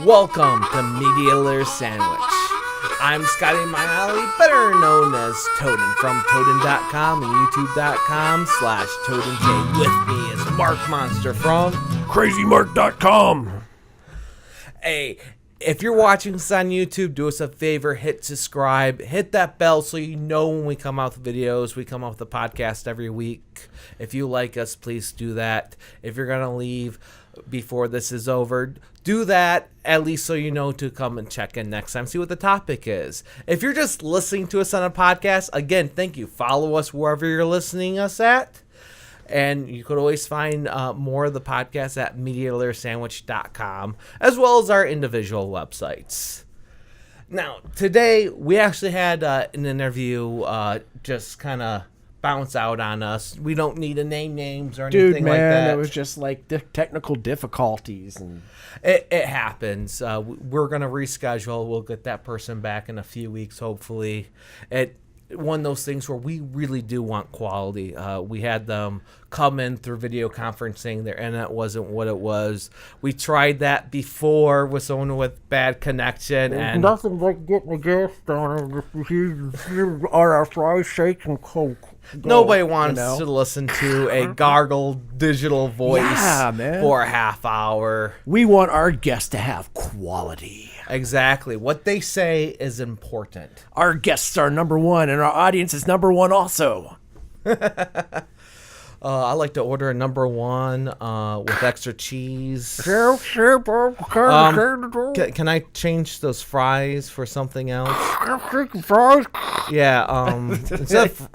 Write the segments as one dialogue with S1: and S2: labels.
S1: Welcome to Media Sandwich. I'm Scotty Myali, better known as Toaden from Toaden.com and YouTube.com/ToadenJ. With me is Mark Monster from
S2: CrazyMark.com.
S1: Hey, if you're watching this on YouTube, do us a favor, hit subscribe, hit that bell so you know when we come out with videos. We come out with a podcast every week. If you like us, please do that. If you're going to leave before this is over, do that at least so you know to come and check in next time, see what the topic is. If you're just listening to us on a podcast, again, thank you. Follow us wherever you're listening us at. And you could always find more of the podcast at MediaLayersandwich.com, as well as our individual websites. Now, today, we actually had an interview just kind of bounce out on us. We don't need to name names or anything like that.
S2: It was just like technical difficulties. And
S1: It happens. We're going to reschedule. We'll get that person back in a few weeks, hopefully. One of those things where we really do want quality. We had them come in through video conferencing. Their internet wasn't what it was. We tried that before with someone with bad connection. And
S2: nothing like getting a gas down or our fries, shake, and coke.
S1: Nobody wants to listen to a gargled digital voice for a half hour.
S2: We want our guests to have quality.
S1: Exactly. What they say is important.
S2: Our guests are number one, and our audience is number one also.
S1: I like to order a number one with extra cheese.
S2: Can
S1: I change those fries for something else?
S2: Fries?
S1: Yeah. Instead of,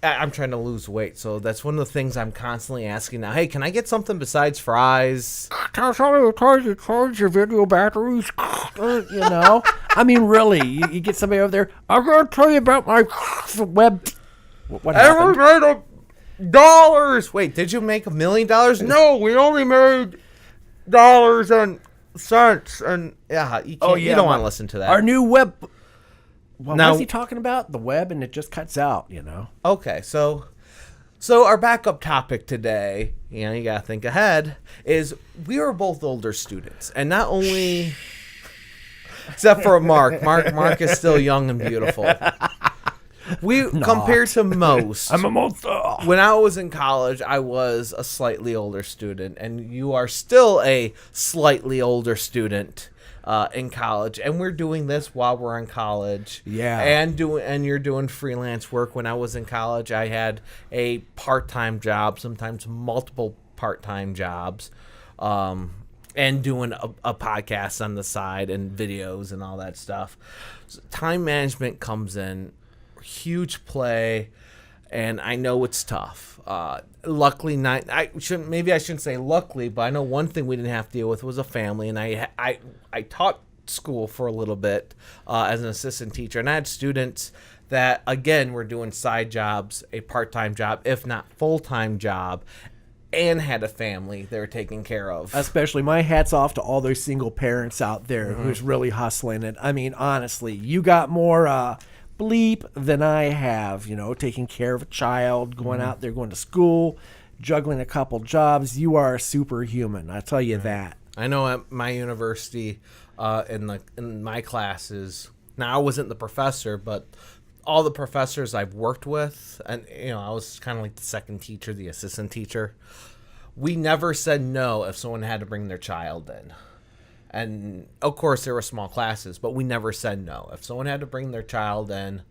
S1: I'm trying to lose weight, so that's one of the things I'm constantly asking now. Hey, can I get something besides fries?
S2: Charge your video batteries. I mean, really, you get somebody over there. I'm going to tell you about my web. What happened?
S1: Every dollars. Wait, did you make $1 million? No, we only made dollars and cents. And you don't want to listen to that.
S2: Our new web. Well,
S1: now,
S2: what is he talking about? The web, and it just cuts out,
S1: Okay, so our backup topic today, you got to think ahead, is we were both older students. And not only, except for Mark. Mark is still young and beautiful. Compared to most,
S2: I'm a monster.
S1: When I was in college, I was a slightly older student, and you are still a slightly older student in college, and we're doing this while we're in college.
S2: Yeah,
S1: and you're doing freelance work. When I was in college, I had a part-time job, sometimes multiple part-time jobs, and doing a podcast on the side and videos and all that stuff. So time management comes in huge play, and I know it's tough. Luckily, I shouldn't say luckily, but I know one thing we didn't have to deal with was a family, and I taught school for a little bit as an assistant teacher, and I had students that again were doing side jobs, a part-time job, if not full-time job, and had a family they were taking care of.
S2: Especially my hat's off to all those single parents out there who's really hustling it. I mean, honestly, you got more bleep than I have, taking care of a child, going out there, going to school, juggling a couple jobs. You are a superhuman, I tell you that.
S1: I know at my university, in my classes, now I wasn't the professor, but all the professors I've worked with, and I was kind of like the second teacher, the assistant teacher, we never said no if someone had to bring their child in. And, of course, there were small classes, but we never said no. If someone had to bring their child in,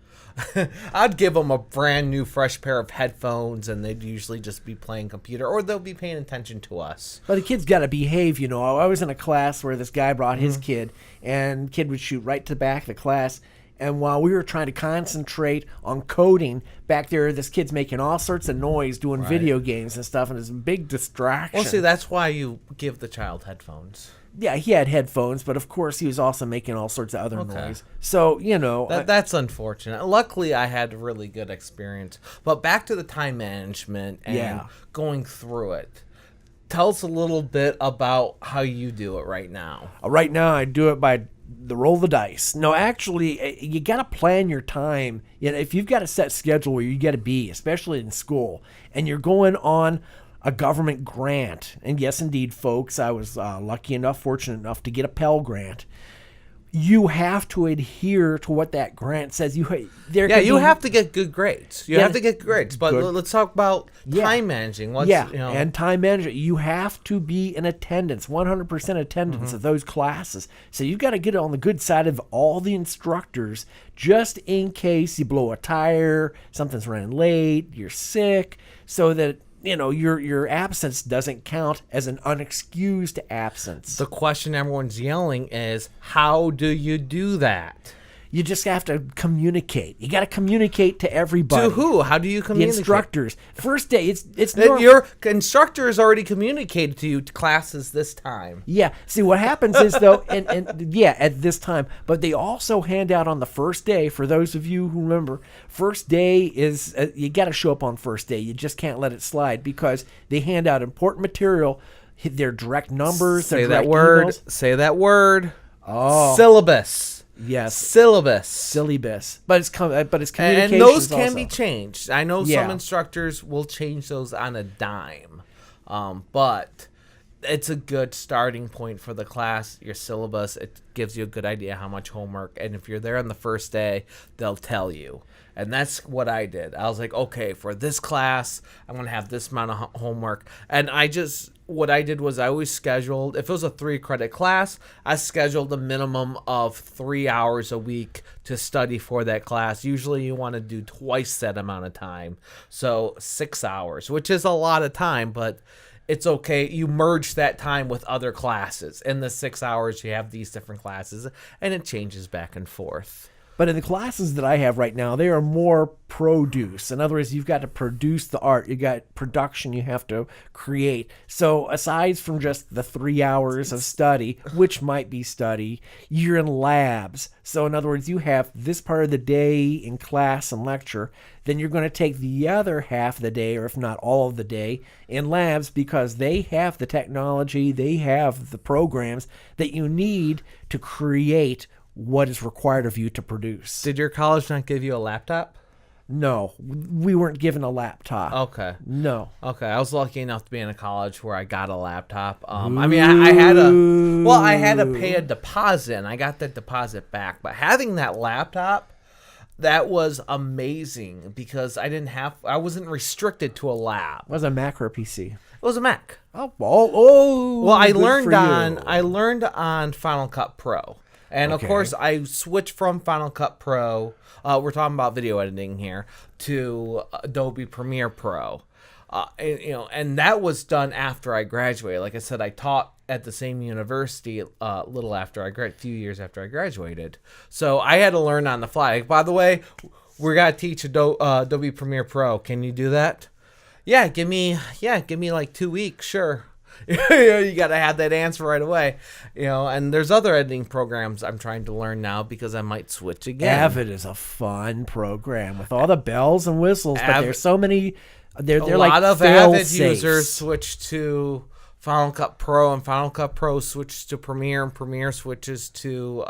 S1: I'd give them a brand new, fresh pair of headphones, and they'd usually just be playing computer, or they'll be paying attention to us.
S2: But the kid's got to behave, I was in a class where this guy brought his kid, and the kid would shoot right to the back of the class. And while we were trying to concentrate on coding, back there, this kid's making all sorts of noise, doing video games and stuff, and it's a big distraction.
S1: Well, see, that's why you give the child headphones.
S2: Yeah, he had headphones, but of course he was also making all sorts of other noise. So,
S1: that's unfortunate. Luckily, I had a really good experience. But back to the time management and going through it. Tell us a little bit about how you do it right now.
S2: Right now, I do it by the roll of the dice. No, actually, you got to plan your time. If you've got a set schedule where you got to be, especially in school, and you're going on a government grant, and yes, indeed, folks, I was fortunate enough to get a Pell Grant. You have to adhere to what that grant says. You have
S1: to get good grades. You
S2: Yeah.
S1: have to get grades. But
S2: Good.
S1: let's talk about
S2: Yeah.
S1: time managing.
S2: And time management. You have to be in attendance, 100% attendance of those classes. So you've got to get on the good side of all the instructors, just in case you blow a tire, something's running late, you're sick, so that your absence doesn't count as an unexcused absence.
S1: The question everyone's yelling is, how do you do that?
S2: You just have to communicate. You got to communicate to everybody.
S1: To who? How do you
S2: The
S1: communicate?
S2: instructors. First day, it's
S1: And your instructor has already communicated to you classes this time.
S2: Yeah. See, what happens is, though, at this time, but they also hand out on the first day, for those of you who remember, first day is, you got to show up on first day. You just can't let it slide, because they hand out important material, their direct numbers,
S1: Say
S2: their
S1: that
S2: direct
S1: word.
S2: emails.
S1: Say that word.
S2: Oh.
S1: Syllabus.
S2: Yes.
S1: Syllabus.
S2: But it's communication.
S1: And those can
S2: also
S1: be changed. I know some instructors will change those on a dime. But it's a good starting point for the class, your syllabus. It gives you a good idea how much homework. And if you're there on the first day, they'll tell you. And that's what I did. I was like, okay, for this class, I'm going to have this amount of homework. And what I did was I always scheduled, if it was a 3-credit class, I scheduled a minimum of 3 hours a week to study for that class. Usually you want to do twice that amount of time. So 6 hours, which is a lot of time, but it's okay. You merge that time with other classes. In the 6 hours, you have these different classes, and it changes back and forth.
S2: But in the classes that I have right now, they are more produce. In other words, you've got to produce the art. You got production you have to create. So aside from just the 3 hours of study, which might be study, you're in labs. So in other words, you have this part of the day in class and lecture. Then you're going to take the other half of the day, or if not all of the day, in labs, because they have the technology, they have the programs that you need to create what is required of you to produce.
S1: Did your college not give you a laptop?
S2: No, we weren't given a laptop.
S1: Okay.
S2: No.
S1: Okay, I was lucky enough to be in a college where I got a laptop. I mean, I had to pay a deposit, and I got that deposit back. But having that laptop, that was amazing, because I wasn't restricted to a lab.
S2: Was it a Mac or a PC?
S1: It was a Mac.
S2: Oh.
S1: Well, I
S2: good
S1: learned on Final Cut Pro. And of course, I switched from Final Cut Pro, we're talking about video editing here, to Adobe Premiere Pro. And that was done after I graduated. Like I said, I taught at the same university a few years after I graduated. So I had to learn on the fly. Like, by the way, we're gonna teach Adobe Premiere Pro. Can you do that? Yeah, give me like 2 weeks, sure. You got to have that answer right away, and there's other editing programs I'm trying to learn now, because I might switch again.
S2: Avid is a fun program with all the bells and whistles, but there's so many. They're
S1: a
S2: like
S1: lot of
S2: fail
S1: Avid
S2: safes.
S1: users switch to Final Cut Pro, and Final Cut Pro switches to Premiere, and Premiere switches to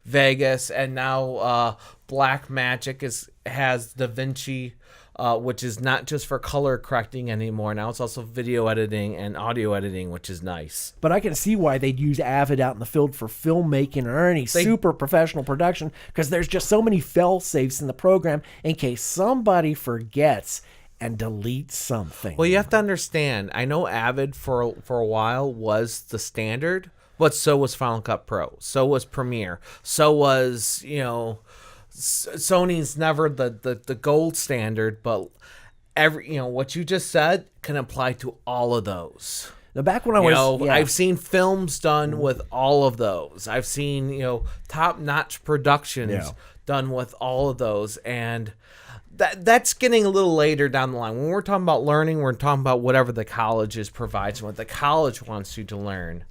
S1: Vegas, and now Blackmagic has DaVinci. Which is not just for color correcting anymore. Now it's also video editing and audio editing, which is nice.
S2: But I can see why they'd use Avid out in the field for filmmaking or any super professional production, because there's just so many fail-safes in the program in case somebody forgets and deletes something.
S1: Well, you have to understand, I know Avid for a while was the standard, but so was Final Cut Pro. So was Premiere. So was, Sony's never the gold standard, but what you just said can apply to all of those.
S2: Now, back when I was,
S1: I've seen films done with all of those. I've seen top-notch productions done with all of those, and that's getting a little later down the line. When we're talking about learning, we're talking about whatever the college provides, what the college wants you to learn.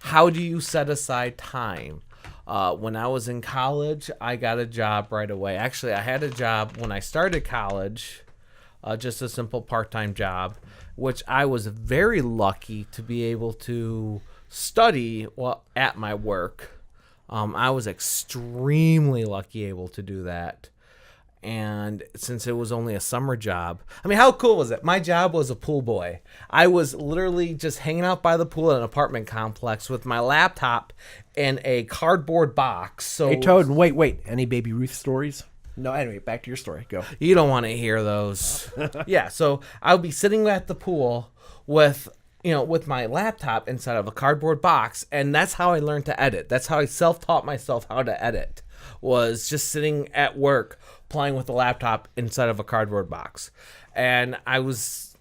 S1: How do you set aside time? When I was in college, I got a job right away. Actually, I had a job when I started college, just a simple part-time job, which I was very lucky to be able to study at my work. I was extremely lucky able to do that. And since it was only a summer job, I mean, how cool was it? My job was a pool boy. I was literally just hanging out by the pool in an apartment complex with my laptop in a cardboard box. So
S2: Hey, Toaden, wait. Any Baby Ruth stories? No, anyway, back to your story. Go.
S1: you don't want to hear those. Yeah, so I would be sitting at the pool with my laptop inside of a cardboard box, and that's how I learned to edit. That's how I self-taught myself how to edit, was just sitting at work playing with the laptop inside of a cardboard box. And I was,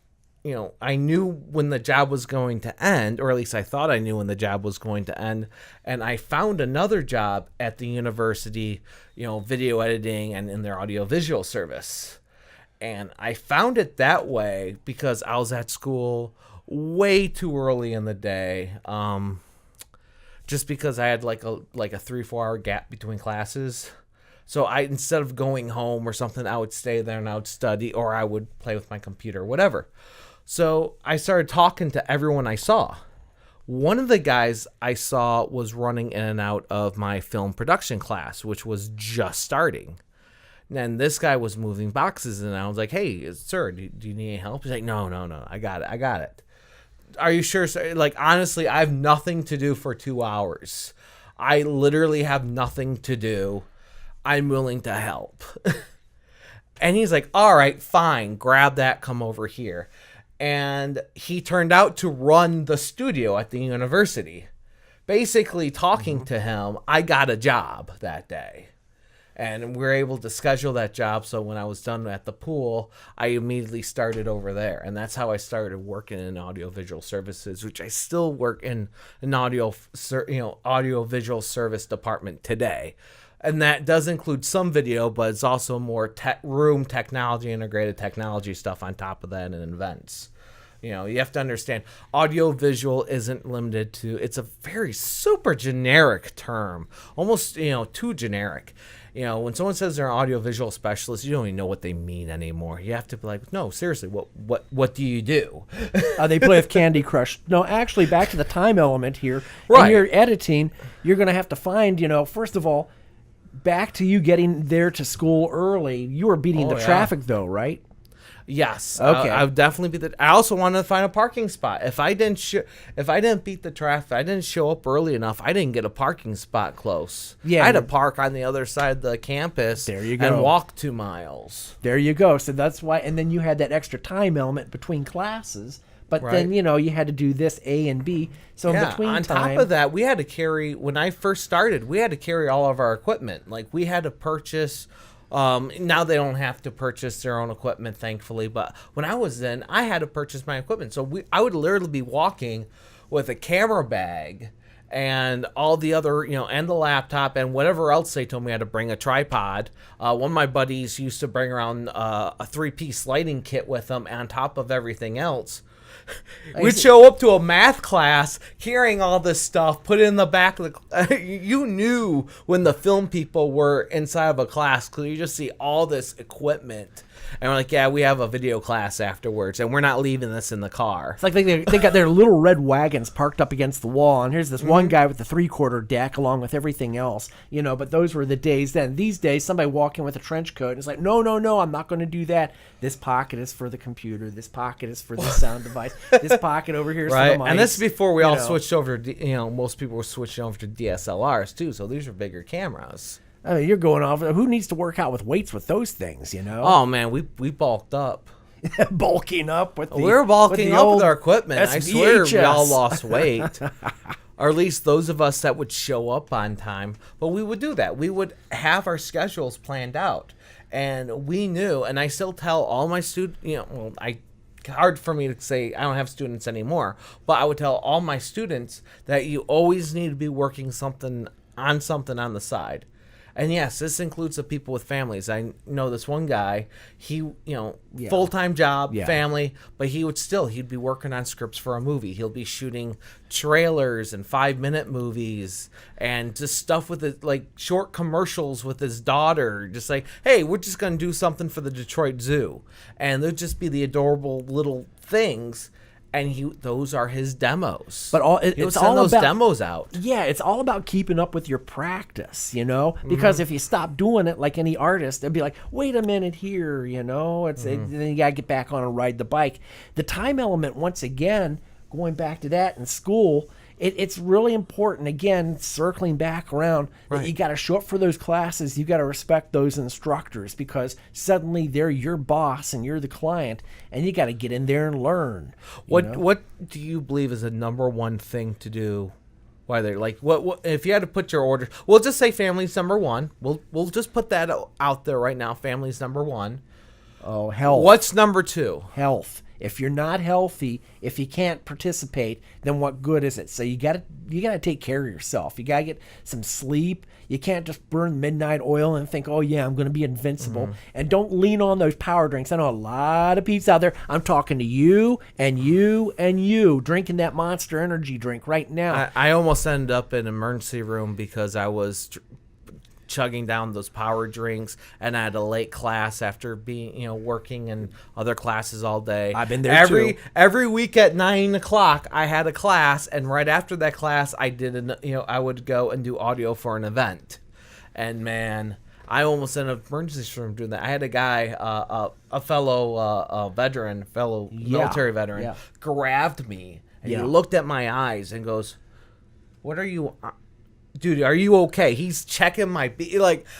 S1: I knew when the job was going to end, or at least I thought I knew when the job was going to end. And I found another job at the university, video editing and in their audiovisual service. And I found it that way because I was at school way too early in the day. Just because I had like a 3-4 hour gap between classes. So instead of going home or something, I would stay there and I would study, or I would play with my computer, whatever. So I started talking to everyone I saw. One of the guys I saw was running in and out of my film production class, which was just starting. And this guy was moving boxes, and I was like, "Hey, sir, do you need any help?" He's like, No, I got it. Are you sure, sir? Like, honestly, I have nothing to do for 2 hours. I literally have nothing to do. I'm willing to help. And he's like, all right, fine, grab that, come over here. And he turned out to run the studio at the university. Basically, talking to him, I got a job that day. And we were able to schedule that job, so when I was done at the pool, I immediately started over there. And that's how I started working in audiovisual services, which I still work in an audiovisual service department today. And that does include some video, but it's also more room technology, integrated technology stuff on top of that, and events. You have to understand, audiovisual isn't limited to, it's a very super generic term, almost, too generic. When someone says they're an audiovisual specialist, you don't even know what they mean anymore. You have to be like, no, seriously, what do you do?
S2: They play with Candy Crush. No, actually, back to the time element here.
S1: Right.
S2: In your editing, you're going to have to find, first of all, back to you getting there to school early. You were beating the traffic, though, right?
S1: Yes.
S2: Okay.
S1: I would definitely be I also wanted to find a parking spot. If I didn't beat the traffic, I didn't show up early enough, I didn't get a parking spot close. Yeah. I had to park on the other side of the campus.
S2: There you go.
S1: And walk 2 miles.
S2: There you go. So that's why, and then you had that extra time element between classes. But then, you had to do this A and B. So in between
S1: on
S2: time,
S1: top of that, we had to carry, when I first started, we had to carry all of our equipment. Like, we had to purchase, now they don't have to purchase their own equipment, thankfully. But when I was in, I had to purchase my equipment. So I would literally be walking with a camera bag and all the other, and the laptop and whatever else they told me I had to bring, a tripod. One of my buddies used to bring around a 3-piece lighting kit with them on top of everything else. We'd show up to a math class carrying all this stuff, put it in the back of the you knew when the film people were inside of a class because you just see all this equipment. And we're like, yeah, we have a video class afterwards, and we're not leaving this in the car.
S2: It's like they got their little red wagons parked up against the wall, and here's this one guy with the 3/4 deck along with everything else, but those were the days then. These days, somebody walk in with a trench coat, and it's like, no, I'm not going to do that. This pocket is for the computer. This pocket is for the sound device. This pocket over here is for the mic.
S1: And this is before we all switched over to, most people were switching over to DSLRs, too, so these are bigger cameras.
S2: I mean, you're going off. Who needs to work out with weights with those things,
S1: Oh, man, we bulked up.
S2: Bulking up with the
S1: We were bulking up with our equipment.
S2: SVHS.
S1: I swear we all lost weight. Or at least those of us that would show up on time. But we would do that. We would have our schedules planned out. And we knew, and I still tell all my students, hard for me to say I don't have students anymore, but I would tell all my students that you always need to be working something on the side. And yes, this includes the people with families. I know this one guy, he, full-time job, family, but he'd be working on scripts for a movie. He'll be shooting trailers and 5-minute movies and just stuff with it, like short commercials with his daughter. Just like, hey, we're just going to do something for the Detroit Zoo. And there'll just be the adorable little things. and those are his demos.
S2: But
S1: He would
S2: it's
S1: send
S2: all
S1: those
S2: about
S1: demos out.
S2: Yeah, it's all about keeping up with your practice, because if you stop doing it like any artist, they'd be like, wait a minute here, then you got to get back on and ride the bike. The time element, once again, going back to that in school, it's really important, again, circling back around, that you got to show up for those classes. You got to respect those instructors, because suddenly they're your boss and you're the client, and you got to get in there and learn.
S1: What do you believe is the number one thing to do? Whether what if you had to put your order? We'll just say family's number one. We'll just put that out there right now. Family's number one.
S2: Oh, health.
S1: What's number two?
S2: Health. If you're not healthy, if you can't participate, then what good is it? So you gotta take care of yourself. You gotta get some sleep. You can't just burn midnight oil and think, oh yeah, I'm gonna be invincible. And don't lean on those power drinks. I know a lot of peeps out there. I'm talking to you and you and you drinking that Monster Energy drink right now.
S1: I almost ended up in emergency room because I was chugging down those power drinks, and I had a late class after being working in other classes all day.
S2: I've been there too.
S1: Every week at 9 o'clock I had a class, and right after that class I did I would go and do audio for an event, and man, I almost ended up in emergency room doing that. I had a guy, a fellow military veteran, grabbed me and he looked at my eyes and goes, "What are you?" Dude, are you okay? He's checking my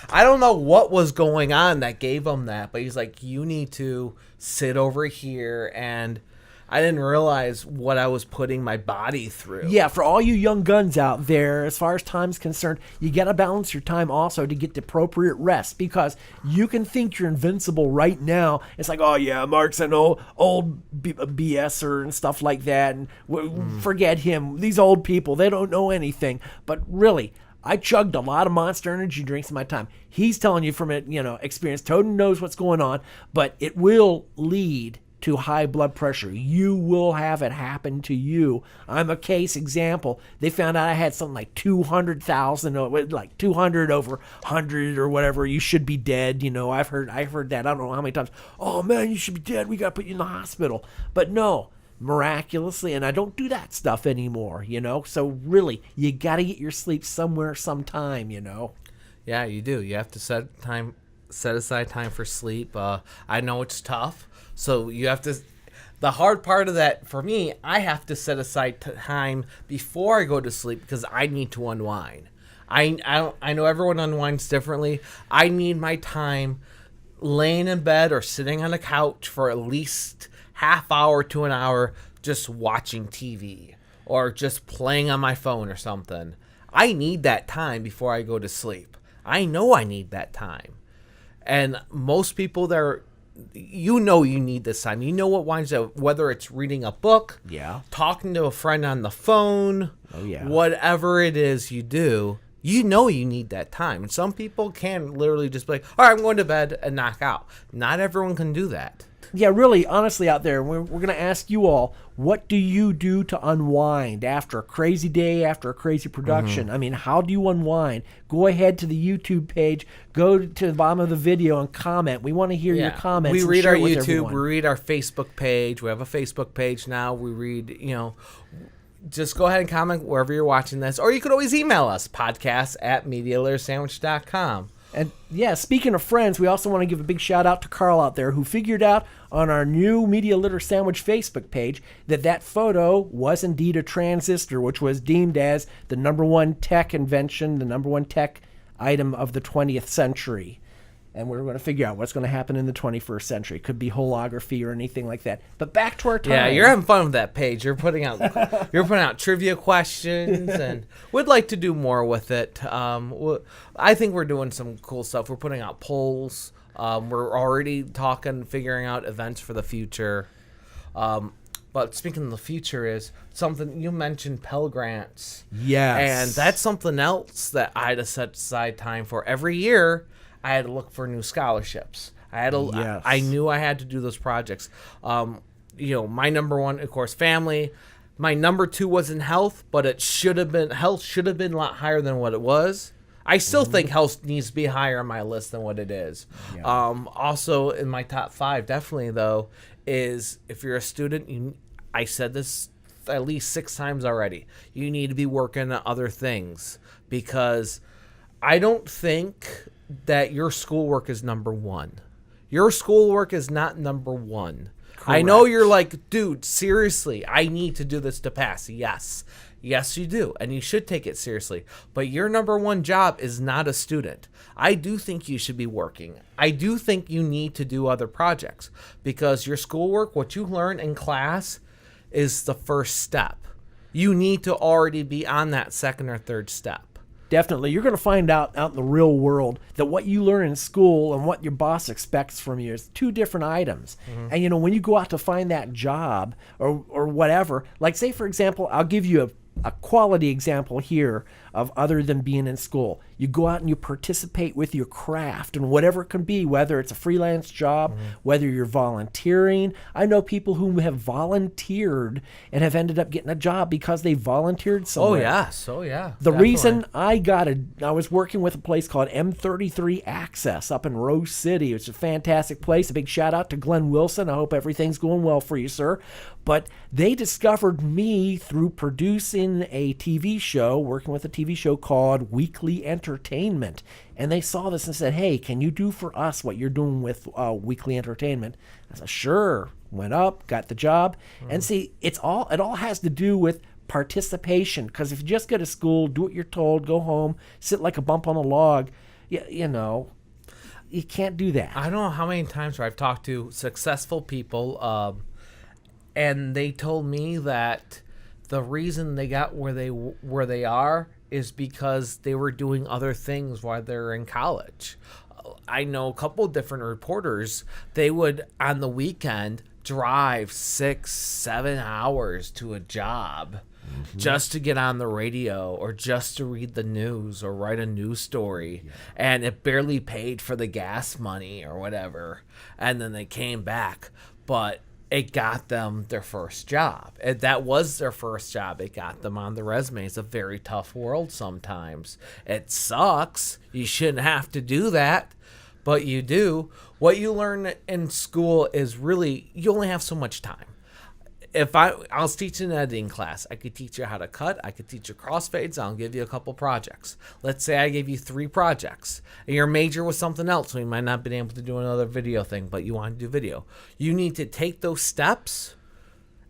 S1: I don't know what was going on that gave him that, but he's like, you need to sit over here, and I didn't realize what I was putting my body through.
S2: Yeah, for all you young guns out there, as far as time's concerned, you got to balance your time also to get the appropriate rest, because you can think you're invincible right now. It's like, oh yeah, Mark's an old BSer and stuff like that, and forget him. These old people, they don't know anything. But really, I chugged a lot of Monster Energy drinks in my time. He's telling you from experience. Toaden knows what's going on, but it will lead to high blood pressure. You will have it happen to you. I'm a case example. They found out I had something like 200,000, like 200 over 100 or whatever. You should be dead. I've heard that. I don't know how many times. Oh man, you should be dead. We got to put you in the hospital. But no, miraculously, and I don't do that stuff anymore. So really, you got to get your sleep somewhere, sometime.
S1: Yeah, you do. You have to set aside time for sleep. I know it's tough. So you have to, the hard part of that for me, I have to set aside time before I go to sleep, because I need to unwind. I know everyone unwinds differently. I need my time laying in bed or sitting on a couch for at least half hour to an hour, just watching TV or just playing on my phone or something. I need that time before I go to sleep. I know I need that time. And most people you need this time. You know what winds up, whether it's reading a book, talking to a friend on the phone, whatever it is you do, you need that time. And some people can literally just be like, all right, I'm going to bed and knock out. Not everyone can do that.
S2: Yeah, really, honestly, out there, we're going to ask you all, what do you do to unwind after a crazy day, after a crazy production? I mean, how do you unwind? Go ahead to the YouTube page, go to the bottom of the video and comment. We want to hear your comments.
S1: We read our YouTube, we read our Facebook page. We have a Facebook page now. We read, just go ahead and comment wherever you're watching this. Or you could always email us, podcast@MediaLitterSandwich.com.
S2: And yeah, speaking of friends, we also want to give a big shout out to Carl out there, who figured out on our new Media Litter Sandwich Facebook page that photo was indeed a transistor, which was deemed as the number one tech invention, the number one tech item of the 20th century. And we're going to figure out what's going to happen in the 21st century. Could be holography or anything like that. But back to our time.
S1: Yeah, you're having fun with that page. You're putting out trivia questions, and we'd like to do more with it. I think we're doing some cool stuff. We're putting out polls. We're already figuring out events for the future. But speaking of the future, is something you mentioned, Pell Grants.
S2: Yes.
S1: And that's something else that I had to set aside time for. Every year, I had to look for new scholarships. I knew I had to do those projects. My number one, of course, family. My number two was in health, but health should have been a lot higher than what it was. I still think health needs to be higher on my list than what it is. Yeah. Also in my top 5, definitely though, is if you're a student, I said this at least 6 times already. You need to be working on other things, because I don't think that your schoolwork is number one. Your schoolwork is not number one. Correct. I know you're like, dude, seriously, I need to do this to pass. Yes. Yes, you do. And you should take it seriously. But your number one job is not a student. I do think you should be working. I do think you need to do other projects, because your schoolwork, what you learn in class, is the first step. You need to already be on that second or third step.
S2: Definitely. You're going to find out in the real world that what you learn in school and what your boss expects from you is 2 different items. Mm-hmm. And, when you go out to find that job or whatever, like say, for example, I'll give you a quality example here of other than being in school. You go out and you participate with your craft and whatever it can be, whether it's a freelance job, whether you're volunteering. I know people who have volunteered and have ended up getting a job because they volunteered somewhere.
S1: Oh, yes. Oh, yeah.
S2: The reason I was working with a place called M33 Access up in Rose City. It's a fantastic place. A big shout out to Glenn Wilson. I hope everything's going well for you, sir. But they discovered me through producing a TV show, working with a TV show called Weekly Entertainment. And they saw this and said, hey, can you do for us what you're doing with Weekly Entertainment? I said, sure. Went up, got the job. And see, it all has to do with participation. Because if you just go to school, do what you're told, go home, sit like a bump on a log, you can't do that.
S1: I don't know how many times I've talked to successful people, and they told me that the reason they got where they are is because they were doing other things while they're in college. I know a couple of different reporters. They would, on the weekend, drive 6-7 hours to a job just to get on the radio or just to read the news or write a news story. Yeah. And it barely paid for the gas money or whatever. And then they came back. But it got them their first job. That was their first job. It got them on the resume. It's a very tough world sometimes. It sucks. You shouldn't have to do that, but you do. What you learn in school is really, you only have so much time. If I was teaching an editing class, I could teach you how to cut. I could teach you crossfades. I'll give you a couple projects. Let's say I gave you 3 projects. And your major was something else, so you might not have been able to do another video thing, but you want to do video. You need to take those steps,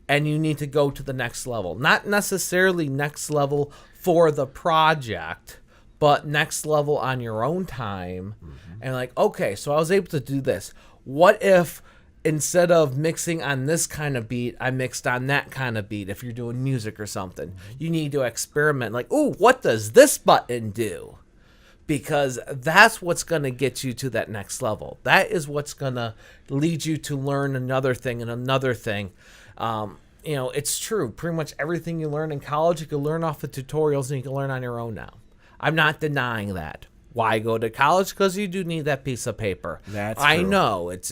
S1: and you need to go to the next level. Not necessarily next level for the project, but next level on your own time. And like, okay, so I was able to do this. What if instead of mixing on this kind of beat, I mixed on that kind of beat? If you're doing music or something, you need to experiment. Like, ooh, what does this button do? Because that's what's going to get you to that next level. That is what's going to lead you to learn another thing and another thing. It's true. Pretty much everything you learn in college, you can learn off the tutorials and you can learn on your own now. I'm not denying that. Why go to college? Because you do need that piece of paper.
S2: That's true.
S1: I know it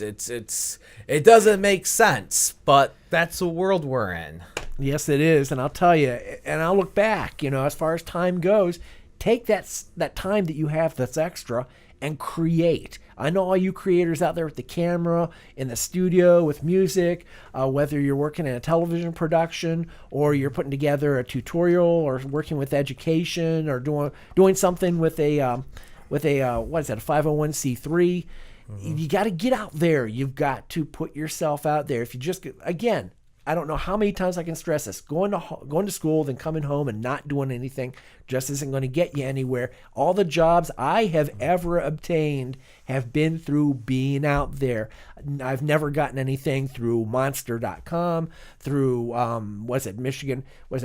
S1: doesn't make sense, but that's the world we're in.
S2: Yes, it is, and I'll tell you. And I'll look back. As far as time goes, take that time that you have that's extra and create. I know all you creators out there with the camera, in the studio, with music, whether you're working in a television production or you're putting together a tutorial or working with education or doing something with a 501c3. You got to get out there. You've got to put yourself out there. If you just, again, I don't know how many times I can stress this. Going to school, then coming home and not doing anything just isn't going to get you anywhere. All the jobs I have ever obtained have been through being out there. I've never gotten anything through Monster.com, through Michigan Works.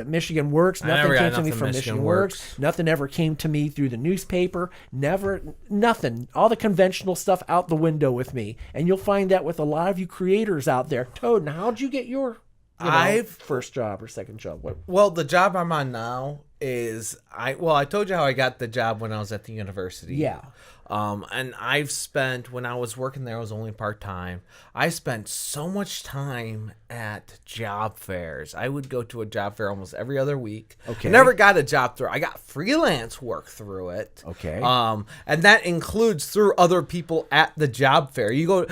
S2: Nothing came to me from Michigan Works. Nothing ever came to me through the newspaper. Nothing. All the conventional stuff out the window with me. And you'll find that with a lot of you creators out there. Toaden, how'd you get your first job or second job?
S1: Well, the job I'm on now is I told you how I got the job when I was at the university.
S2: Yeah.
S1: And I've spent, when I was working there, I was only part-time. I spent so much time at job fairs. I would go to a job fair almost every other week.
S2: Okay.
S1: I never got a job through. I got freelance work through it.
S2: Okay.
S1: And that includes through other people at the job fair. You go,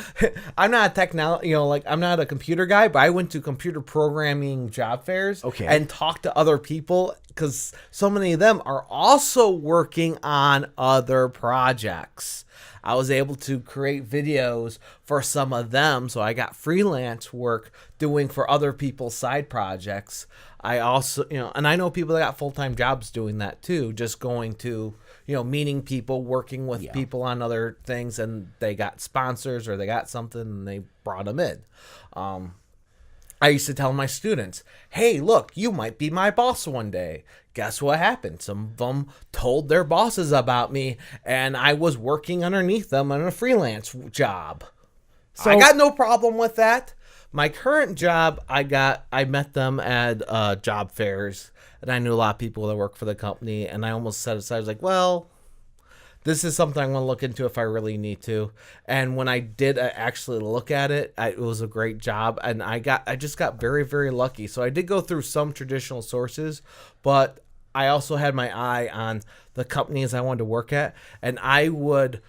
S1: I'm not a technology, I'm not a computer guy, but I went to computer programming job fairs.
S2: Okay.
S1: And talked to other people, because so many of them are also working on other projects. I was able to create videos for some of them, so I got freelance work doing for other people's side projects. I also, and I know people that got full-time jobs doing that too, just going to, meeting people, working with people on other things, and they got sponsors or they got something and they brought them in. I used to tell my students, hey, look, you might be my boss one day. Guess what happened? Some of them told their bosses about me, and I was working underneath them on a freelance job. So I got no problem with that. My current job, I met them at job fairs, and I knew a lot of people that work for the company, and I almost set aside, I was like, well, this is something I'm going to look into if I really need to. And when I did actually look at it, it was a great job. And I just got very, very lucky. So I did go through some traditional sources, but I also had my eye on the companies I wanted to work at. And I would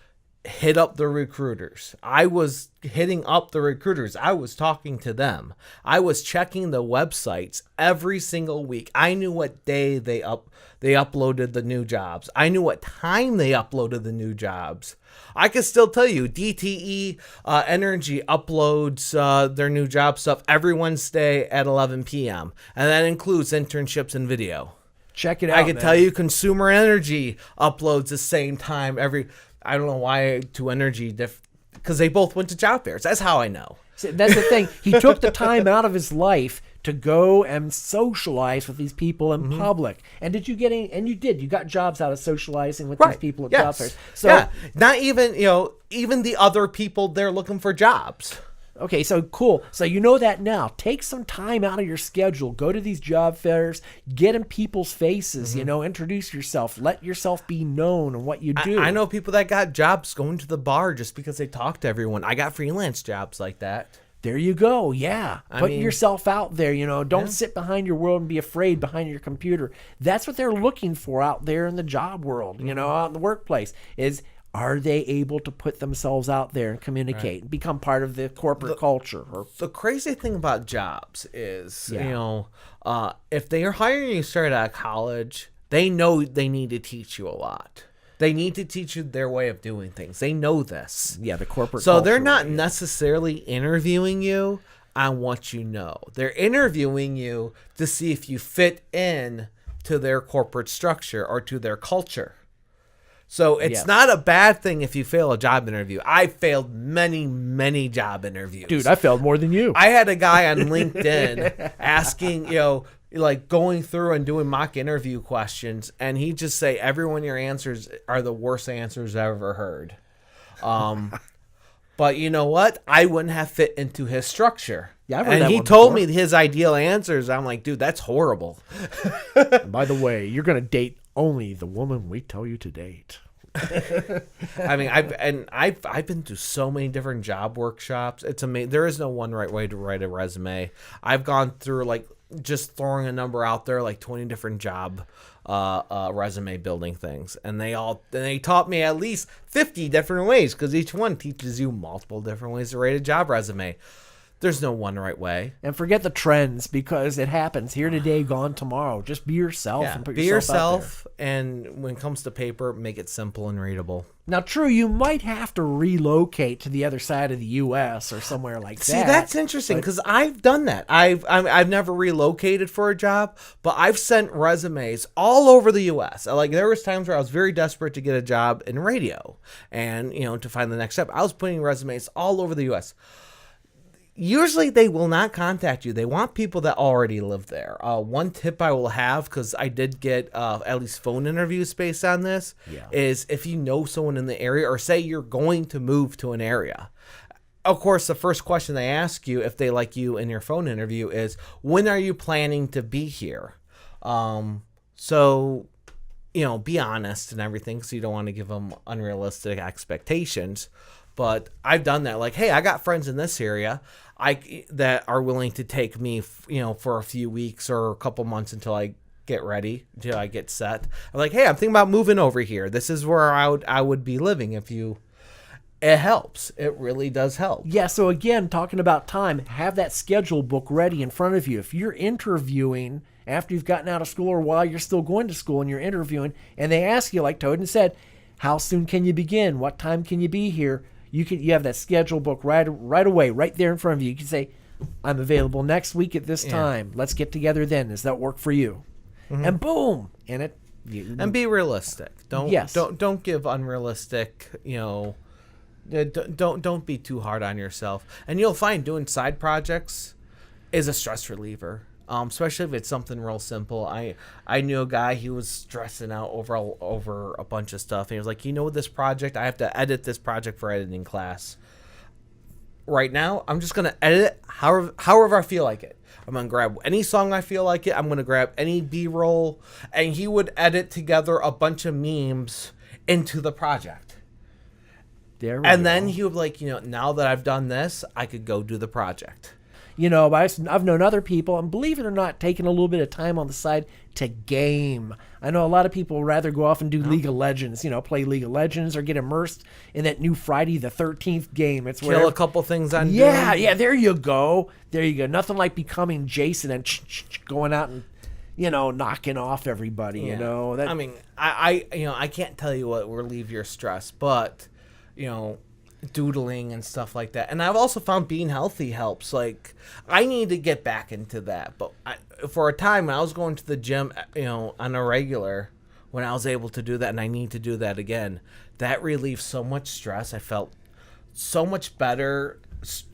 S1: hit up the recruiters. I was hitting up the recruiters. I was talking to them. I was checking the websites every single week. I knew what day they uploaded the new jobs. I knew what time they uploaded the new jobs. I can still tell you, DTE Energy uploads their new job stuff every Wednesday at 11 p.m. And that includes internships and video.
S2: Check it out.
S1: I can tell you Consumer Energy uploads the same time every... I don't know why to Energy, because they both went to job fairs. That's how I know.
S2: See, that's the thing. He took the time out of his life to go and socialize with these people in public. And did you get any? And you did. You got jobs out of socializing with these people at job fairs. So
S1: not even even the other people they're looking for jobs.
S2: Okay, so cool. So you know that now. Take some time out of your schedule. Go to these job fairs. Get in people's faces. Introduce yourself. Let yourself be known and what you do.
S1: I know people that got jobs going to the bar just because they talk to everyone. I got freelance jobs like that.
S2: There you go. Yeah. Putting yourself out there, Don't sit behind your world and be afraid behind your computer. That's what they're looking for out there in the job world, out in the workplace is, are they able to put themselves out there and communicate and become part of the corporate culture?
S1: The crazy thing about jobs is, if they are hiring you straight out of college, they know they need to teach you a lot. They need to teach you their way of doing things. They know this.
S2: Yeah, the corporate
S1: So
S2: culture.
S1: they're not necessarily interviewing you on what you know. They're interviewing you to see if you fit in to their corporate structure or to their culture. So it's not a bad thing if you fail a job interview. I failed many, many job interviews.
S2: Dude, I failed more than you.
S1: I had a guy on LinkedIn asking, going through and doing mock interview questions, and he'd just say, every one of your answers are the worst answers I've ever heard. But you know what? I wouldn't have fit into his structure.
S2: Yeah, I've heard
S1: and
S2: that
S1: he
S2: one
S1: told
S2: before.
S1: me his ideal answers. I'm like, dude, that's horrible.
S2: By the way, you're going to date only the woman we tell you to date.
S1: I mean, I've been to so many different job workshops. It's amazing. There is no one right way to write a resume. I've gone through just throwing a number out there, 20 different job resume building things, and they taught me at least 50 different ways, because each one teaches you multiple different ways to write a job resume. There's no one right way.
S2: And forget the trends, because it happens here today, gone tomorrow. Just be yourself and put
S1: be
S2: yourself
S1: yourself, and when it comes to paper, make it simple and readable.
S2: Now, true, you might have to relocate to the other side of the U.S. or somewhere like that.
S1: See, that's interesting, because I've done that. I've never relocated for a job, but I've sent resumes all over the U.S. There was times where I was very desperate to get a job in radio, and to find the next step. I was putting resumes all over the U.S. Usually they will not contact you. They want people that already live there. One tip I will have, because I did get at least phone interviews based on this, is if you know someone in the area, or say you're going to move to an area. Of course, the first question they ask you, if they like you in your phone interview, is, when are you planning to be here? So, be honest and everything, so you don't want to give them unrealistic expectations. But I've done that. Like, hey, I got friends in this area that are willing to take me, for a few weeks or a couple months until I get ready, until I get set. I'm like, hey, I'm thinking about moving over here. This is where I would be living if you... It helps. It really does help.
S2: Yeah, so again, talking about time, have that schedule book ready in front of you. If you're interviewing after you've gotten out of school or while you're still going to school and you're interviewing, and they ask you, like Toaden said, how soon can you begin? What time can you be here? You have that schedule book right away, right there in front of you. You can say, I'm available next week at this time. Let's get together then. Does that work for you? Mm-hmm. And boom. And
S1: be realistic. Don't give unrealistic, don't be too hard on yourself. And you'll find doing side projects is a stress reliever. Especially if it's something real simple. I knew a guy, he was stressing out over a bunch of stuff. And he was like, this project, I have to edit this project for editing class. Right now, I'm just going to edit it however I feel like it. I'm going to grab any song I feel like it. I'm going to grab any B-roll. And he would edit together a bunch of memes into the project. Then he would be like, now that I've done this, I could go do the project.
S2: I've known other people, and believe it or not, taking a little bit of time on the side to game. I know a lot of people would rather go off and do League of Legends, play League of Legends or get immersed in that new Friday the 13th game. It's
S1: Kill a couple things on Doom.
S2: Yeah, there you go. Nothing like becoming Jason and going out and, knocking off everybody,
S1: Yeah. I mean, I can't tell you what will relieve your stress, but, doodling and stuff like that. And I've also found being healthy helps. Like, I need to get back into that. But for a time, when I was going to the gym, on a regular, when I was able to do that, and I need to do that again, that relieved so much stress. I felt so much better,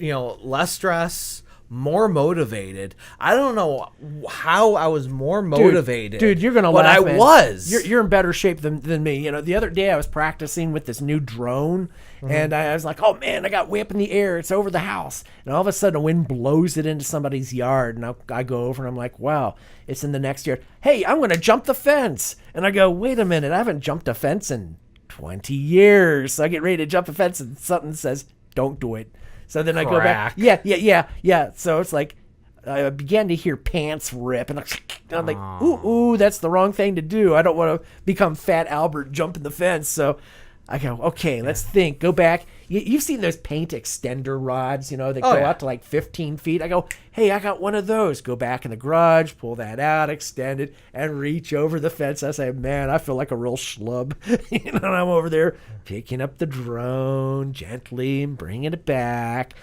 S1: less stress, more motivated. I don't know how I was more motivated.
S2: Dude, you're gonna laugh.
S1: But I was.
S2: You're in better shape than me. The other day I was practicing with this new drone, and I was like, oh man, I got way up in the air. It's over the house, and all of a sudden a wind blows it into somebody's yard, and I go over and I'm like, wow, it's in the next yard. Hey, I'm gonna jump the fence, and I go, wait a minute, I haven't jumped a fence in 20 years. So I get ready to jump a fence, and something says, don't do it. So then I go back. Yeah. So it's like I began to hear pants rip, and I'm like, ooh, that's the wrong thing to do. I don't want to become Fat Albert jumping the fence. So I go, okay, let's think. Go back. You've seen those paint extender rods, that go out to like 15 feet. I go, hey, I got one of those. Go back in the garage, pull that out, extend it, and reach over the fence. I say, man, I feel like a real schlub. And I'm over there picking up the drone gently and bringing it back.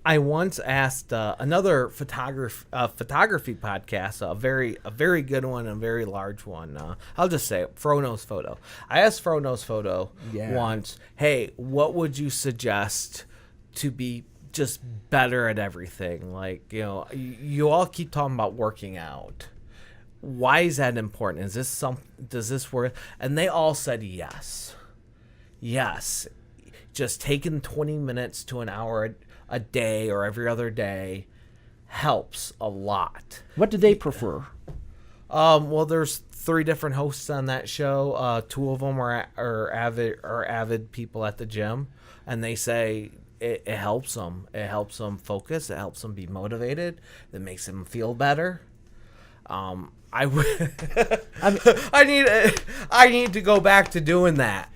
S1: I once asked another photography podcast, a very good one, and a very large one. I'll just say it, Fro Knows Photo. I asked Fro Knows Photo once, hey, what would you suggest to be just better at everything? Like, you all keep talking about working out. Why is that important? Does this work? And they all said yes. Yes. Just taking 20 minutes to an hour a day or every other day helps a lot.
S2: What do they prefer?
S1: Well, there's 3 different hosts on that show. 2 of them are avid people at the gym, and they say it helps them. It helps them focus. It helps them be motivated. It makes them feel better. I need to go back to doing that.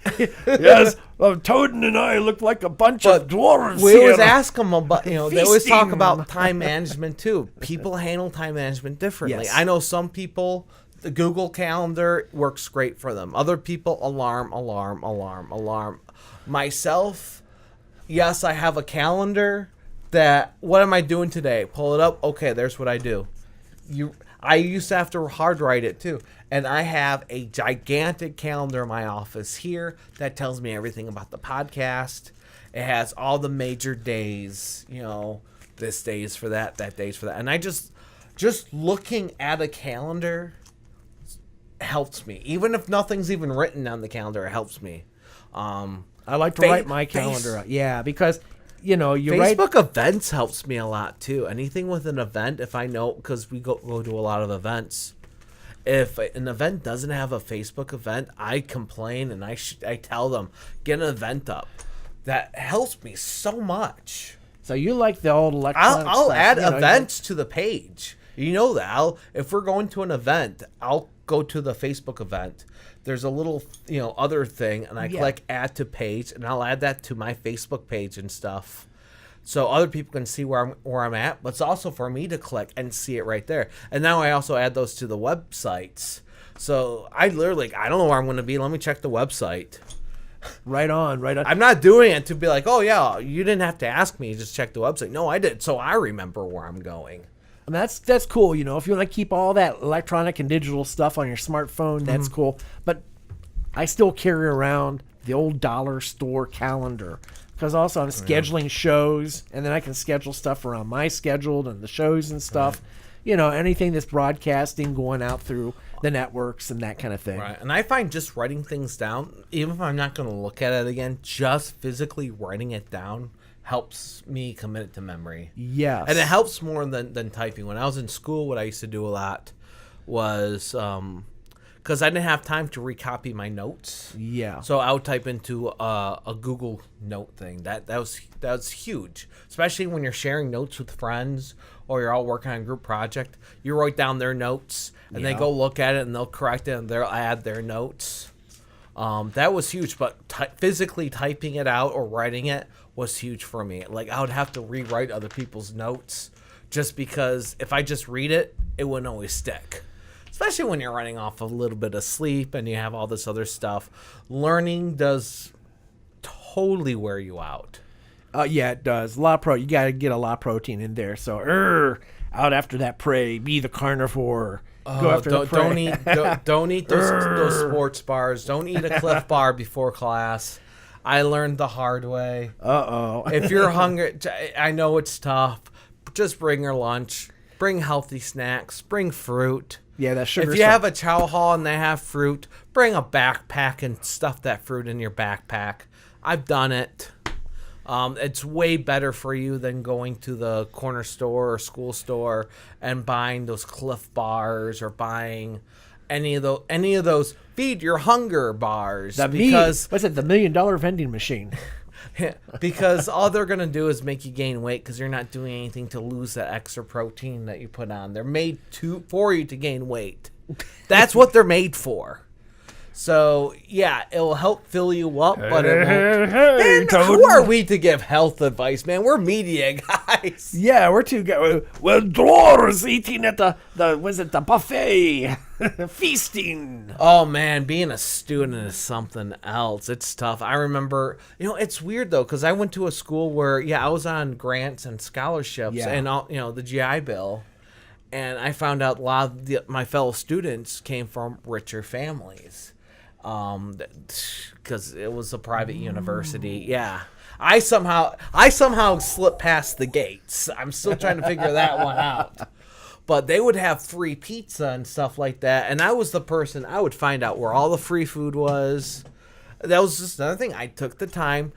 S2: Yes, Toaden and I look like a bunch of dwarves.
S1: We always ask them about, they always talk about time management too. People handle time management differently.
S2: Yes.
S1: I know some people, the Google Calendar works great for them. Other people, alarm. Myself, yes, I have a calendar that, what am I doing today? Pull it up. Okay, there's what I do. I used to have to hard write it too. And I have a gigantic calendar in my office here that tells me everything about the podcast. It has all the major days, this day is for that day is for that. And I just looking at a calendar helps me. Even if nothing's even written on the calendar, it helps me.
S2: I like to write my calendar out. Yeah, because
S1: Facebook events helps me a lot too. Anything with an event, if I know, because we go to a lot of events, if an event doesn't have a Facebook event, I complain and I tell them, get an event up. That helps me so much.
S2: So you like the old electronic
S1: I'll
S2: stuff,
S1: add
S2: you know,
S1: events to the page. You know that. If we're going to an event, I'll go to the Facebook event. There's a little, other thing, and I click add to page, and I'll add that to my Facebook page and stuff. So other people can see where I'm at, but it's also for me to click and see it right there. And now I also add those to the websites. So I literally, I don't know where I'm going to be. Let me check the website.
S2: Right on.
S1: I'm not doing it to be like, oh yeah, you didn't have to ask me, just check the website. No, I did, so I remember where I'm going.
S2: And that's cool, you know. If you want to keep all that electronic and digital stuff on your smartphone, that's cool. But I still carry around the old dollar store calendar. Because also I'm scheduling shows, and then I can schedule stuff around my schedule and the shows and stuff. Right. You know, anything that's broadcasting, going out through the networks and that kind of thing.
S1: Right. And I find just writing things down, even if I'm not going to look at it again, just physically writing it down helps me commit it to memory.
S2: Yes.
S1: And it helps more than typing. When I was in school, what I used to do a lot was... because I didn't have time to recopy my notes.
S2: Yeah.
S1: So I would type into a Google note thing. That was huge, especially when you're sharing notes with friends or you're all working on a group project. You write down their notes, and they go look at it, and they'll correct it, and they'll add their notes. That was huge, but physically typing it out or writing it was huge for me. Like, I would have to rewrite other people's notes just because if I just read it, it wouldn't always stick. Especially when you're running off a little bit of sleep and you have all this other stuff. Learning does totally wear you out.
S2: Yeah, it does. You got to get a lot of protein in there. So, out after that prey, be the carnivore. Go after the prey.
S1: Don't eat those sports bars. Don't eat a Cliff Bar before class. I learned the hard way.
S2: Uh-oh.
S1: If you're hungry, I know it's tough. Just bring your lunch. Bring healthy snacks. Bring fruit.
S2: Yeah, that sugar.
S1: If you have a chow hall and they have fruit, bring a backpack and stuff that fruit in your backpack. I've done it. It's way better for you than going to the corner store or school store and buying those Cliff Bars or buying any of those feed your hunger bars.
S2: What's it? The $1 million vending machine.
S1: Because all they're going to do is make you gain weight because you're not doing anything to lose that extra protein that you put on. They're made for you to gain weight. That's what they're made for. So, yeah, it'll help fill you up, but it won't. Man, who are we to give health advice, man? We're media guys.
S2: Yeah, we're two guys. We're dwarves eating at the buffet, feasting.
S1: Oh, man, being a student is something else. It's tough. I remember, it's weird, though, because I went to a school where, I was on grants and scholarships and, the GI Bill. And I found out a lot of my fellow students came from richer families. Because it was a private university. Yeah. I somehow slipped past the gates. I'm still trying to figure that one out. But they would have free pizza and stuff like that. And I was the person, I would find out where all the free food was. That was just another thing. I took the time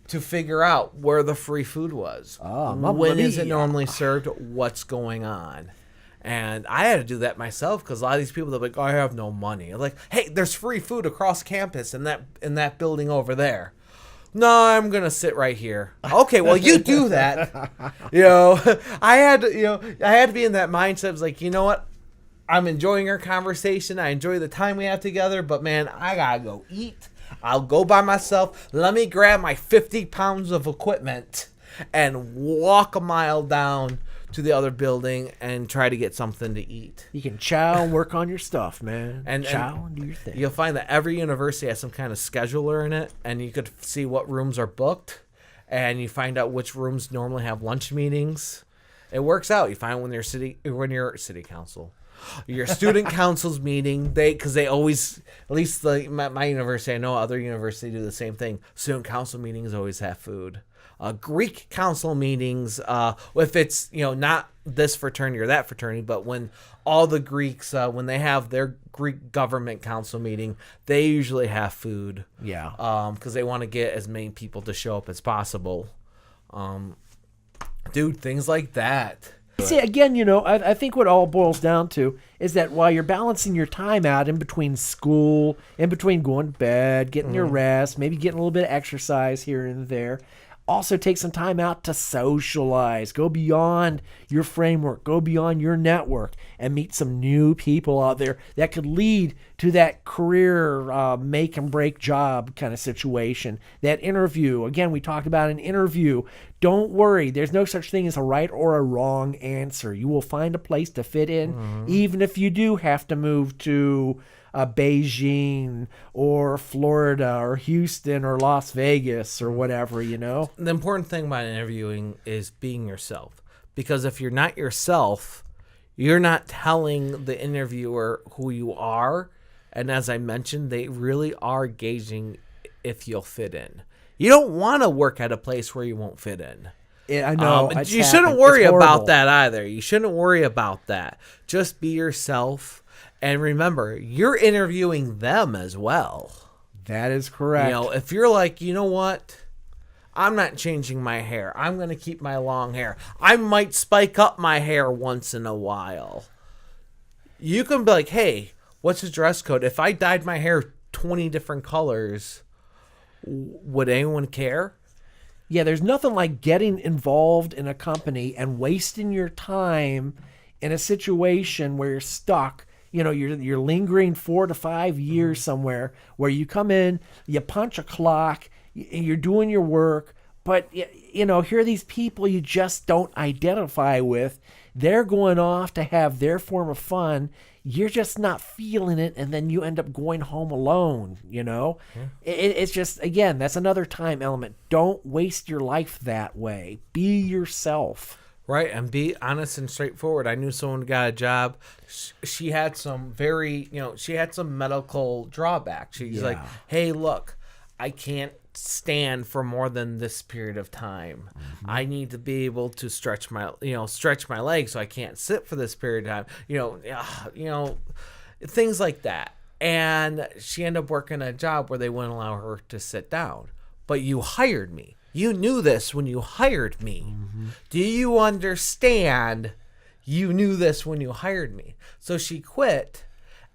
S1: to figure out where the free food was. When is it normally served? What's going on? And I had to do that myself because a lot of these people, they're like, I have no money. I'm like, hey, there's free food across campus in that building over there. No, I'm going to sit right here. Okay, well, you do that. I had to be in that mindset. I was like, you know what? I'm enjoying our conversation. I enjoy the time we have together, but man, I got to go eat. I'll go by myself. Let me grab my 50 pounds of equipment and walk a mile down to the other building and try to get something to eat.
S2: You can chow and work on your stuff, man.
S1: And
S2: do your thing.
S1: You'll find that every university has some kind of scheduler in it, and you could see what rooms are booked, and you find out which rooms normally have lunch meetings. It works out. You find when your city council, your student council's meeting, because they always, at least my university, I know other universities do the same thing. Student council meetings always have food. Greek council meetings, if it's not this fraternity or that fraternity, but when all the Greeks, when they have their Greek government council meeting, they usually have food.
S2: Yeah.
S1: Because they want to get as many people to show up as possible. Dude, things like that.
S2: See, again, I think what it all boils down to is that while you're balancing your time out in between school, in between going to bed, getting your rest, maybe getting a little bit of exercise here and there, also take some time out to socialize. Go beyond your framework. Go beyond your network and meet some new people out there that could lead to that career make and break job kind of situation. That interview. Again, we talked about an interview. Don't worry. There's no such thing as a right or a wrong answer. You will find a place to fit in, even if you do have to move to Beijing or Florida or Houston or Las Vegas or whatever, The
S1: important thing about interviewing is being yourself. Because if you're not yourself, you're not telling the interviewer who you are. And as I mentioned, they really are gauging if you'll fit in. You don't want to work at a place where you won't fit in.
S2: I know.
S1: You shouldn't worry about that either. You shouldn't worry about that. Just be yourself. And remember, you're interviewing them as well.
S2: That is correct.
S1: If you're like, you know what? I'm not changing my hair. I'm going to keep my long hair. I might spike up my hair once in a while. You can be like, hey, what's the dress code? If I dyed my hair 20 different colors, would anyone care?
S2: Yeah, there's nothing like getting involved in a company and wasting your time in a situation where you're stuck. You're lingering 4 to 5 years somewhere where you come in, you punch a clock, you're doing your work, but here are these people you just don't identify with. They're going off to have their form of fun. You're just not feeling it, and then you end up going home alone, It's just, again, that's another time element. Don't waste your life that way. Be yourself.
S1: Right, and be honest and straightforward. I knew someone who got a job. She had some she had some medical drawback. She's like, hey, look, I can't stand for more than this period of time. I need to be able to stretch my legs, so I can't sit for this period of time. Things like that. And she ended up working a job where they wouldn't allow her to sit down. But you hired me. You knew this when you hired me. Do you understand? You knew this when you hired me. So she quit,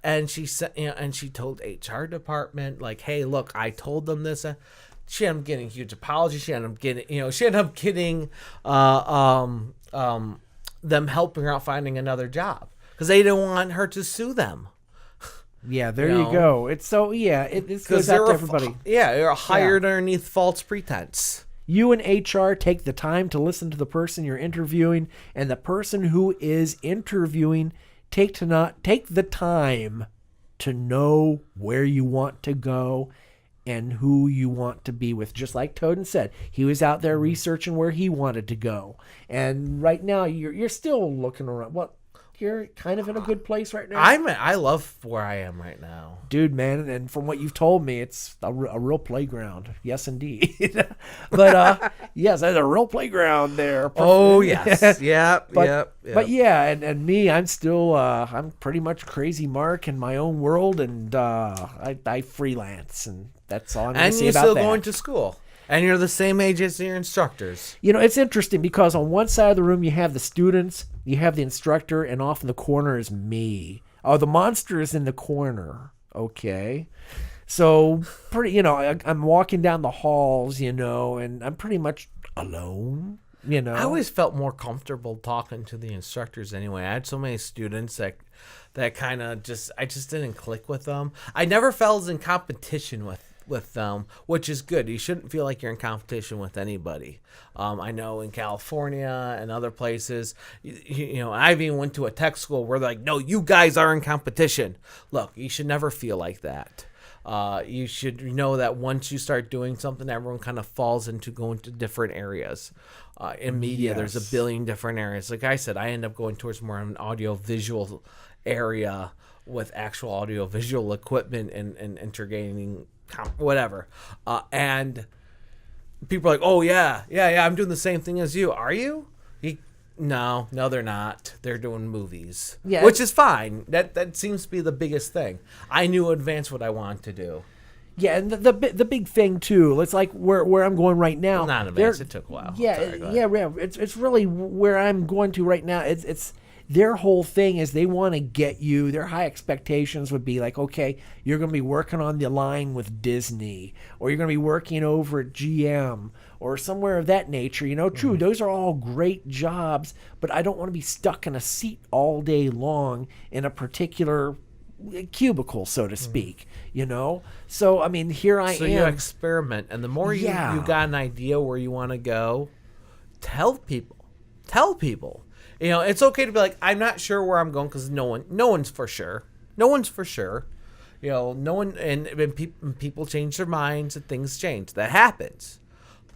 S1: and she said, and she told HR department, like, hey, look, I told them this. She ended up getting huge apologies. She ended up getting, them helping her out finding another job because they didn't want her to sue them.
S2: Yeah, there you go. It's so, it goes out to everybody.
S1: You're hired underneath false pretense.
S2: You and HR take the time to listen to the person you're interviewing, and the person who is interviewing take the time to know where you want to go and who you want to be with. Just like Toaden said, he was out there researching where he wanted to go. And right now, you're still looking around. Well, you're kind of in a good place right now.
S1: I love where I am right now,
S2: dude, man. And from what you've told me, it's a real playground. Yes, indeed. But yes, there's a real playground there.
S1: Oh yes,
S2: But yeah, and me, I'm still I'm pretty much crazy Mark in my own world, and I freelance, and that's all I'm going to say about that.
S1: And you're still going to school. And you're the same age as your instructors.
S2: It's interesting because on one side of the room you have the students, you have the instructor, and off in the corner is me. Oh, the monster is in the corner. Okay. So, I'm walking down the halls, and I'm pretty much alone, I
S1: always felt more comfortable talking to the instructors anyway. I had so many students that kind of I just didn't click with them. I never felt in competition with them, which is good. You shouldn't feel like you're in competition with anybody. I know in California and other places, I even went to a tech school where they're like, no, you guys are in competition. Look, you should never feel like that. You should know that once you start doing something, everyone kind of falls into going to different areas. In media, There's a billion different areas. Like I said, I end up going towards more of an audio-visual area with actual audio-visual equipment and integrating whatever. And people are like, oh, yeah, I'm doing the same thing as you. Are you? No, they're not. They're doing movies, which is fine. That seems to be the biggest thing. I knew in advance what I wanted to do.
S2: Yeah, and the big thing too. It's like where I'm going right now.
S1: Not advanced. It took a while.
S2: Yeah,
S1: Sorry, go ahead.
S2: yeah. It's really where I'm going to right now. It's their whole thing is they want to get you. Their high expectations would be like, okay, you're going to be working on the line with Disney, or you're going to be working over at GM, or somewhere of that nature. True, those are all great jobs, but I don't want to be stuck in a seat all day long in a particular cubicle, so to speak. So I mean, here I am.
S1: So you experiment, and the more you got an idea where you want to go, tell people. It's okay to be like, I'm not sure where I'm going, because no one's for sure. No one, and people change their minds and things change. That happens.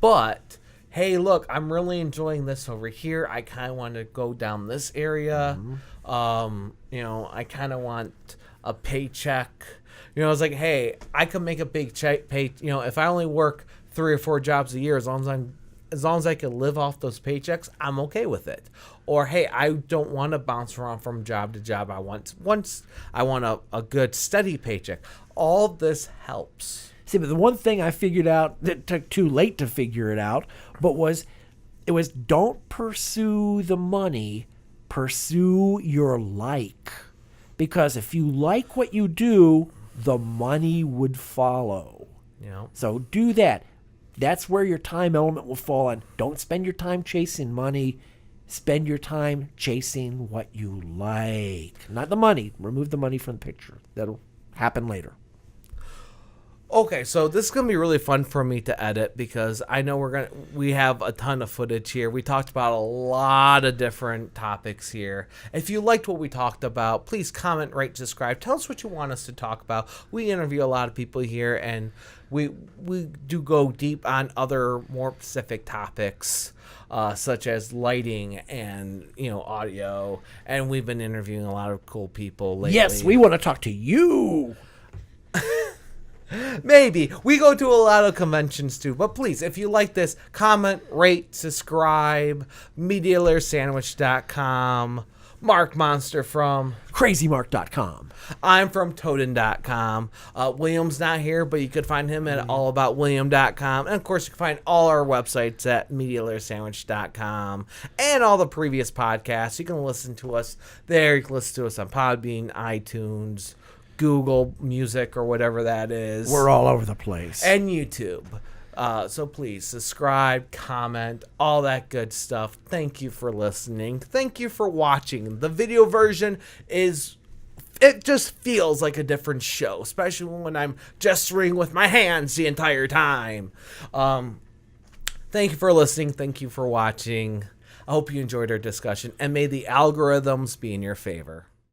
S1: But hey, look, I'm really enjoying this over here. I kind of want to go down this area. I kind of want a paycheck. It's like, hey, I could make a big pay. If I only work 3 or 4 jobs a year, as long as I can live off those paychecks, I'm okay with it. Or hey, I don't want to bounce around from job to job. I want a good steady paycheck. All this helps.
S2: See, but the one thing I figured out that took too late to figure it out, but it was don't pursue the money, pursue your like. Because if you like what you do, the money would follow. So do that. That's where your time element will fall on. Don't spend your time chasing money. Spend your time chasing what you like. Not the money. Remove the money from the picture. That'll happen later.
S1: Okay, so this is going to be really fun for me to edit, because I know we have a ton of footage here. We talked about a lot of different topics here. If you liked what we talked about, please comment, rate, subscribe. Tell us what you want us to talk about. We interview a lot of people here, and we do go deep on other more specific topics, such as lighting and audio. And we've been interviewing a lot of cool people lately.
S2: Yes, we want to talk to you.
S1: Maybe. We go to a lot of conventions too. But please, if you like this, comment, rate, subscribe. MediaLareSandwich.com. Mark Monster from
S2: CrazyMark.com.
S1: I'm from Toaden.com. William's not here, but you could find him at allaboutwilliam.com. And of course, you can find all our websites at MediaLareSandwich.com. And all the previous podcasts. You can listen to us there. You can listen to us on Podbean, iTunes, Google Music, or whatever that is.
S2: We're all over the place.
S1: And YouTube. So please subscribe, comment, all that good stuff. Thank you for listening. Thank you for watching. The video version it just feels like a different show, especially when I'm gesturing with my hands the entire time. Thank you for listening. Thank you for watching. I hope you enjoyed our discussion, and may the algorithms be in your favor.